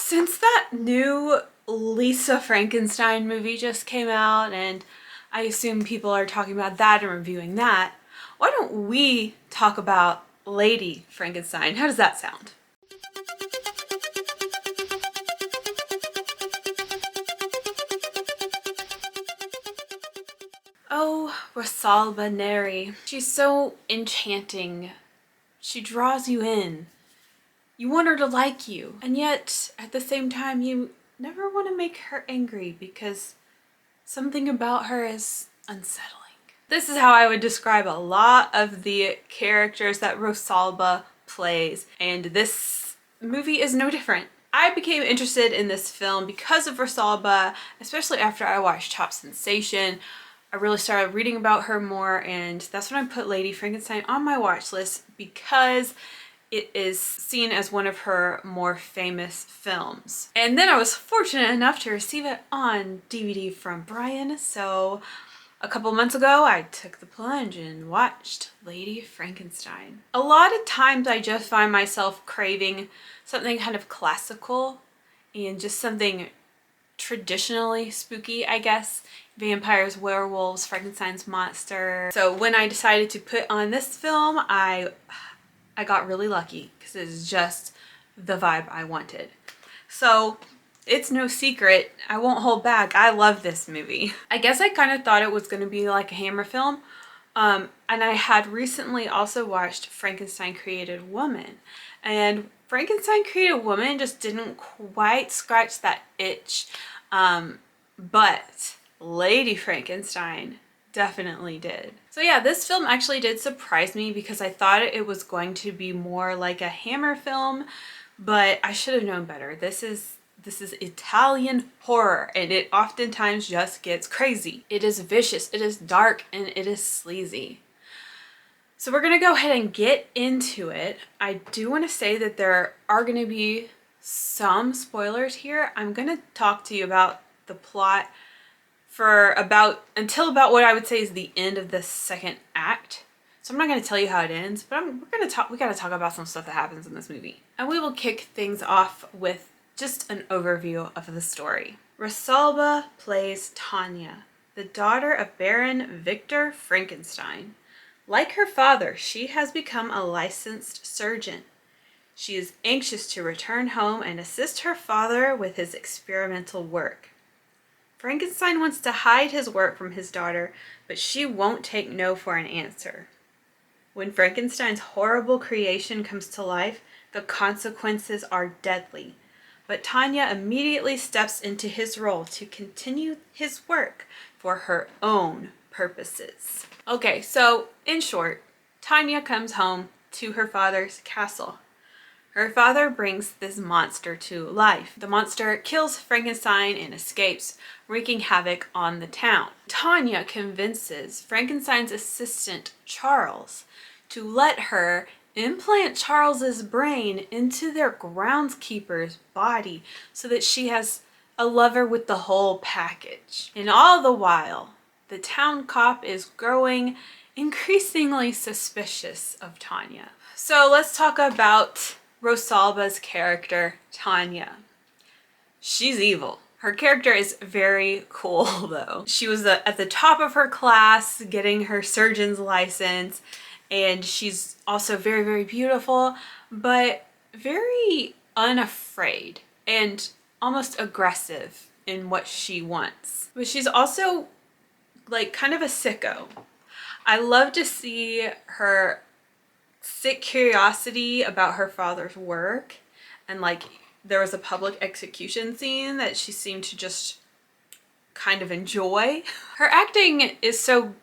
Since that new Lisa Frankenstein movie just came out, and I assume people are talking about that and reviewing that, why don't we talk about Lady Frankenstein? How does that sound? Oh, Rosalba Neri. She's so enchanting. She draws you in. You want her to like you, and yet at the same time you never want to make her angry because something about her is unsettling. This is how I would describe a lot of the characters that Rosalba plays, and this movie is no different. I became interested in this film because of Rosalba, especially after I watched Top Sensation. I really started reading about her more, and that's when I put Lady Frankenstein on my watch list because it is seen as one of her more famous films. And then I was fortunate enough to receive it on DVD from Brian, so a couple months ago I took the plunge and watched Lady Frankenstein. A lot of times I just find myself craving something kind of classical and just something traditionally spooky, I guess. Vampires, werewolves, Frankenstein's monster. So when I decided to put on this film, I got really lucky because it is just the vibe I wanted. So it's no secret, I won't hold back, I love this movie. I guess I kind of thought it was going to be like a Hammer film. And I had recently also watched Frankenstein Created Woman. And Frankenstein Created Woman just didn't quite scratch that itch. But Lady Frankenstein definitely did. So yeah, this film actually did surprise me because I thought it was going to be more like a Hammer film, but I should have known better. This is Italian horror, and it oftentimes just gets crazy. It is vicious, it is dark, and it is sleazy. So we're gonna go ahead and get into it. I do want to say that there are going to be some spoilers here. I'm gonna talk to you about the plot for until about what I would say is the end of the second act. So I'm not going to tell you how it ends, but we got to talk about some stuff that happens in this movie. And we will kick things off with just an overview of the story. Rosalba plays Tania, the daughter of Baron Victor Frankenstein. Like her father, she has become a licensed surgeon. She is anxious to return home and assist her father with his experimental work. Frankenstein wants to hide his work from his daughter, but she won't take no for an answer. When Frankenstein's horrible creation comes to life, the consequences are deadly. But Tania immediately steps into his role to continue his work for her own purposes. Okay, so in short, Tania comes home to her father's castle. Her father brings this monster to life. The monster kills Frankenstein and escapes, wreaking havoc on the town. Tania convinces Frankenstein's assistant, Charles, to let her implant Charles's brain into their groundskeeper's body so that she has a lover with the whole package. And all the while, the town cop is growing increasingly suspicious of Tania. So let's talk about Rosalba's character, Tania. She's evil. Her character is very cool though. She was at the top of her class getting her surgeon's license, and she's also very, very beautiful, but very unafraid and almost aggressive in what she wants. But she's also like kind of a sicko. I love to see her sick curiosity about her father's work, and like there was a public execution scene that she seemed to just kind of enjoy. Her acting is so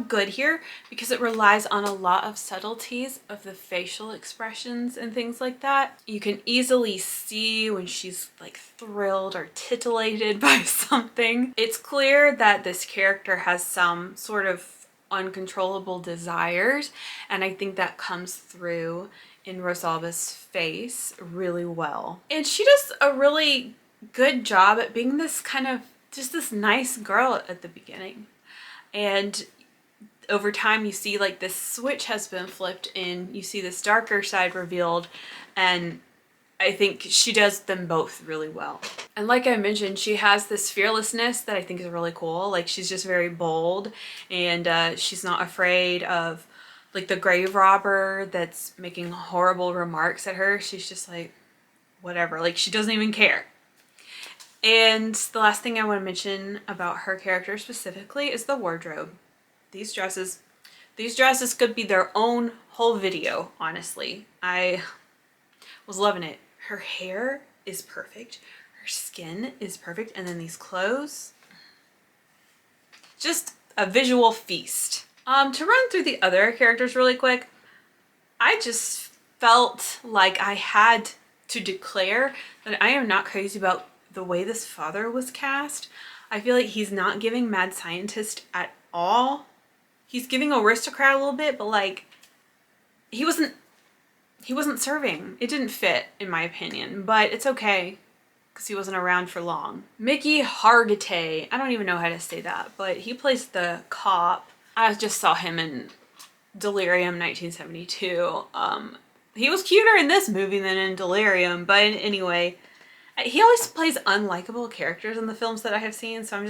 good here because it relies on a lot of subtleties of the facial expressions and things like that. You can easily see when she's like thrilled or titillated by something. It's clear that this character has some sort of uncontrollable desires, and I think that comes through in Rosalba's face really well. And she does a really good job at being this kind of just this nice girl at the beginning, and over time you see like this switch has been flipped and you see this darker side revealed, and I think she does them both really well. And like I mentioned, she has this fearlessness that I think is really cool. Like, she's just very bold, and she's not afraid of like the grave robber that's making horrible remarks at her. She's just like, whatever, like she doesn't even care. And the last thing I want to mention about her character specifically is the wardrobe. These dresses could be their own whole video, honestly. I was loving it. Her hair is perfect. Her skin is perfect. And then these clothes, just a visual feast. To run through the other characters really quick, I just felt like I had to declare that I am not crazy about the way this father was cast. I feel like he's not giving mad scientist at all. He's giving aristocrat a little bit, but like he wasn't serving. It didn't fit, in my opinion, but it's okay because he wasn't around for long. Mickey Hargitay, I don't even know how to say that, but he plays the cop. I just saw him in Delirium 1972. He was cuter in this movie than in Delirium, but anyway, he always plays unlikable characters in the films that I have seen, so I'm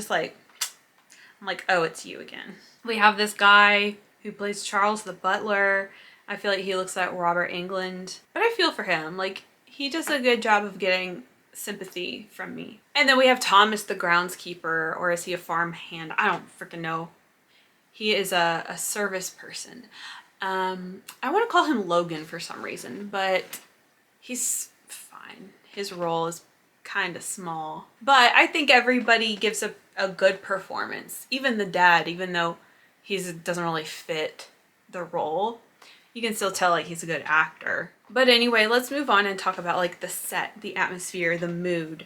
like, oh, it's you again. We have this guy who plays Charles the butler. I feel like he looks like Robert Englund, but I feel for him. Like, he does a good job of getting sympathy from me. And then we have Thomas the groundskeeper, or is he a farmhand? I don't freaking know. He is a service person. I want to call him Logan for some reason, but he's fine. His role is kind of small, but I think everybody gives a good performance. Even the dad, even though he doesn't really fit the role, you can still tell like he's a good actor. But anyway, let's move on and talk about like the set, the atmosphere, the mood.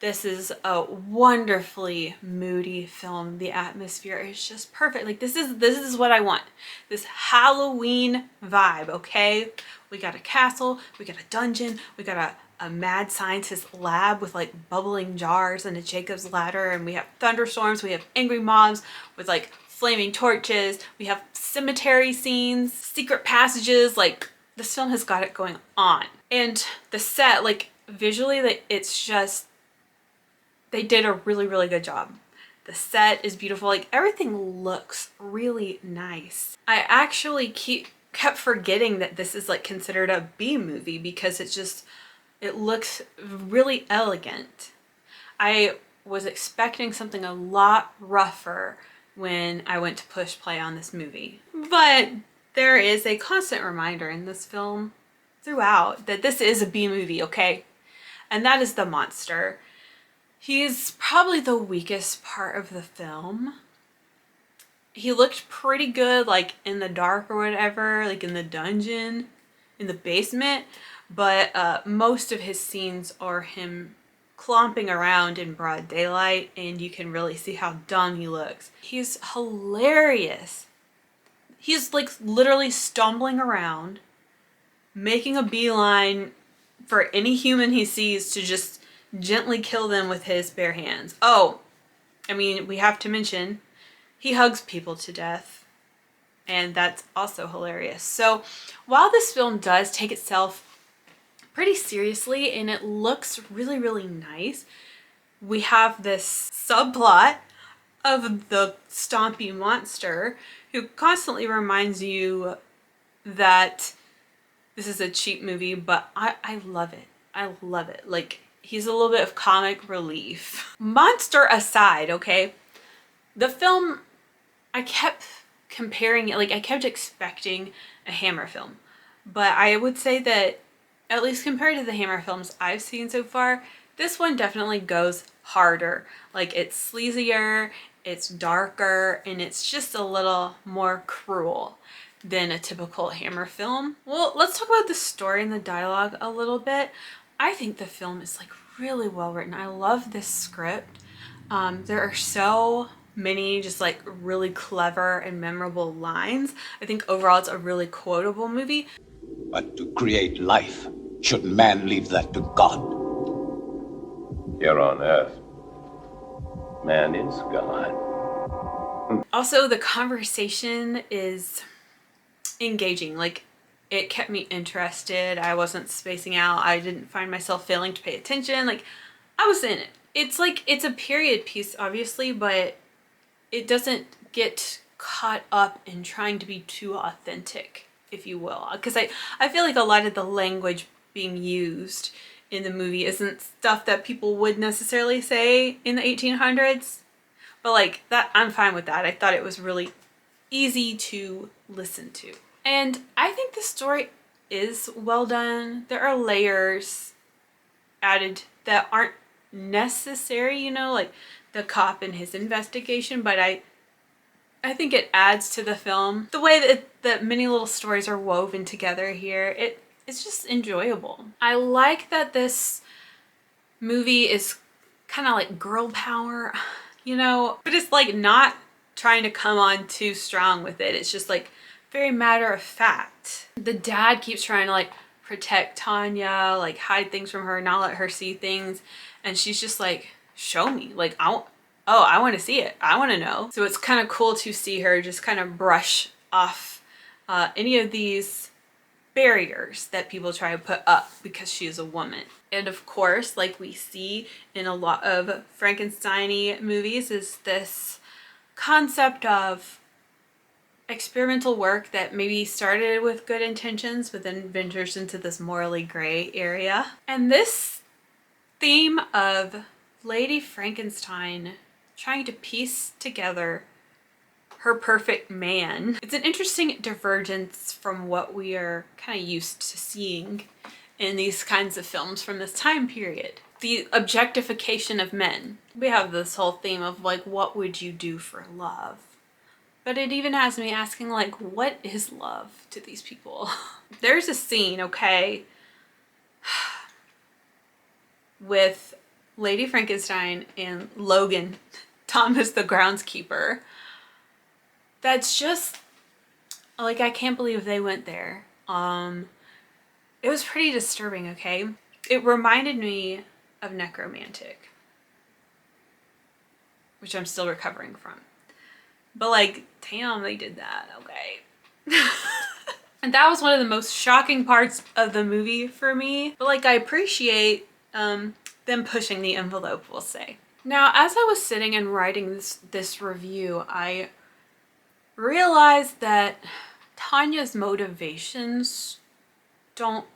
This is a wonderfully moody film. The atmosphere is just perfect. Like, this is what I want. This Halloween vibe, okay? We got a castle, we got a dungeon, we got a mad scientist lab with like bubbling jars and a Jacob's ladder, and we have thunderstorms, we have angry mobs with like flaming torches, we have cemetery scenes, secret passages. Like, this film has got it going on. And the set, like visually, like, it's just, they did a really, really good job. The set is beautiful. Like, everything looks really nice. I actually kept forgetting that this is like considered a B movie because it looks really elegant. I was expecting something a lot rougher when I went to push play on this movie. But there is a constant reminder in this film throughout that this is a B movie, okay? And that is the monster. He's probably the weakest part of the film. He looked pretty good like in the dark or whatever, like in the dungeon, in the basement, but most of his scenes are him clomping around in broad daylight, and you can really see how dumb he looks. He's hilarious. He's like literally stumbling around, making a beeline for any human he sees to just gently kill them with his bare hands. Oh, I mean, we have to mention, he hugs people to death, and that's also hilarious. So while this film does take itself pretty seriously and it looks really, really nice, we have this subplot of the stompy monster who constantly reminds you that this is a cheap movie, but I love it. I love it. Like, he's a little bit of comic relief. Monster aside, okay, the film, I kept comparing it, like I kept expecting a Hammer film, but I would say that at least compared to the Hammer films I've seen so far, this one definitely goes harder. Like, it's sleazier, it's darker, and it's just a little more cruel than a typical Hammer film. Well, let's talk about the story and the dialogue a little bit. I think the film is like really well written. I love this script. There are so many just like really clever and memorable lines. I think overall it's a really quotable movie. But to create life, should man leave that to God? Here on Earth, man is God. Also, the conversation is engaging. Like, It kept me interested. I wasn't spacing out. I didn't find myself failing to pay attention. Like, I was in it. It's like, it's a period piece, obviously, but it doesn't get caught up in trying to be too authentic, if you will. Because I feel like a lot of the language being used in the movie isn't stuff that people would necessarily say in the 1800s. But like that, I'm fine with that. I thought it was really easy to listen to. And I think the story is well done. There are layers added that aren't necessary, you know, like the cop and his investigation, but I think it adds to the film. The way that many little stories are woven together here, it's just enjoyable. I like that this movie is kind of like girl power, you know, but it's like not trying to come on too strong with it. It's just like very matter of fact. The dad keeps trying to like protect Tanya, like hide things from her, not let her see things. And she's just like, show me, like, I want to see it. I want to know. So it's kind of cool to see her just kind of brush off any of these barriers that people try to put up because she is a woman. And of course, like we see in a lot of Frankenstein-y movies, is this concept of experimental work that maybe started with good intentions but then ventures into this morally gray area. And this theme of Lady Frankenstein trying to piece together her perfect man, it's an interesting divergence from what we are kind of used to seeing in these kinds of films from this time period. The objectification of men. We have this whole theme of like, what would you do for love? But it even has me asking, like, what is love to these people? There's a scene, okay, with Lady Frankenstein and Logan, Thomas the groundskeeper, that's just, like, I can't believe they went there. It was pretty disturbing, okay? It reminded me of Necromantic, which I'm still recovering from. But like, damn, they did that, okay? And that was one of the most shocking parts of the movie for me. But like, I appreciate them pushing the envelope, we'll say. Now, as I was sitting and writing this review, I realized that Tanya's motivations don't,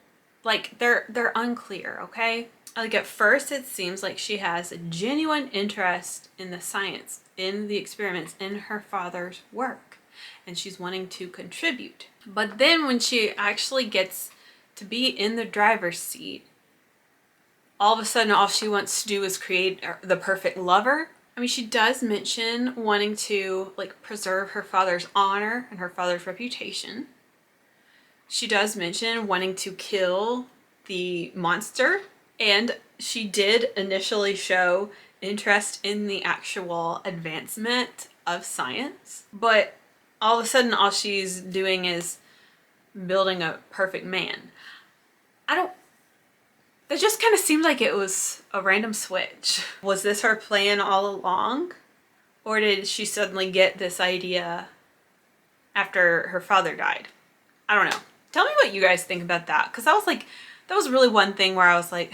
like, they're unclear, okay? Like, at first it seems like she has a genuine interest in the science, in the experiments, in her father's work, and she's wanting to contribute. But then when she actually gets to be in the driver's seat, all of a sudden all she wants to do is create the perfect lover. I mean, she does mention wanting to like preserve her father's honor and her father's reputation. She does mention wanting to kill the monster, and she did initially show interest in the actual advancement of science, but all of a sudden all she's doing is building a perfect man. That just kind of seemed like it was a random switch. Was this her plan all along? Or did she suddenly get this idea after her father died? I don't know. Tell me what you guys think about that, because that was really one thing where I was like,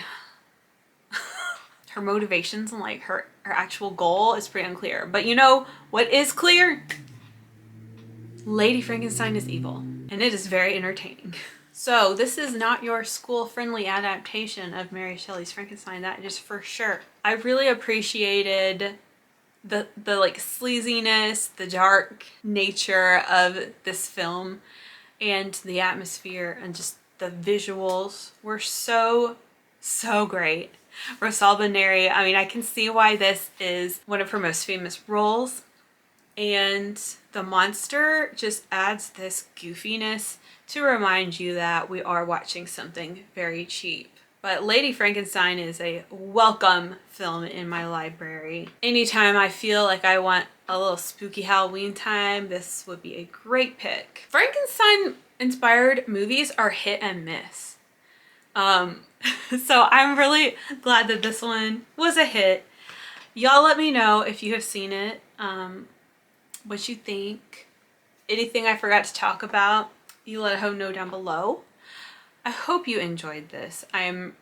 her motivations and like her actual goal is pretty unclear. But you know what is clear? Lady Frankenstein is evil, and it is very entertaining. So this is not your school-friendly adaptation of Mary Shelley's Frankenstein, that is for sure. I really appreciated the like sleaziness, the dark nature of this film, and the atmosphere, and just the visuals were so great. Rosalba, I mean, I can see why this is one of her most famous roles, and the monster just adds this goofiness to remind you that we are watching something very cheap. But Lady Frankenstein is a welcome film in my library. Anytime I feel like I want a little spooky Halloween time, this would be a great pick. Frankenstein-inspired movies are hit and miss. So I'm really glad that this one was a hit. Y'all let me know if you have seen it, what you think, anything I forgot to talk about. you let Ho know down below. I hope you enjoyed this. I am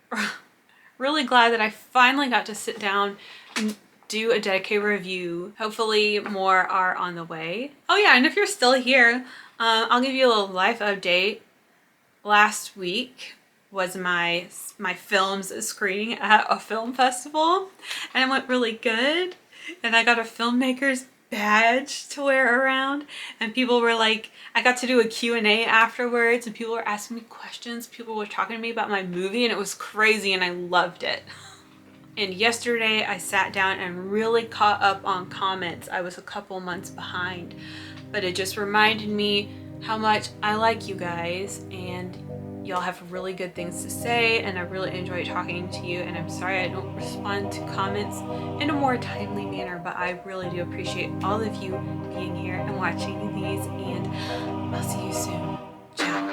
really glad that I finally got to sit down and do a dedicated review. Hopefully more are on the way. Oh yeah, and if you're still here, I'll give you a little life update. Last week was my film's screening at a film festival, and it went really good. And I got a filmmaker's badge to wear around, and people were like, I got to do a Q&A afterwards, and people were asking me questions. People were talking to me about my movie, and it was crazy, and I loved it. And yesterday I sat down and really caught up on comments. I was a couple months behind, but it just reminded me how much I like you guys, and y'all have really good things to say, and I really enjoy talking to you. And I'm sorry I don't respond to comments in a more timely manner, but I really do appreciate all of you being here and watching these, and I'll see you soon. Ciao.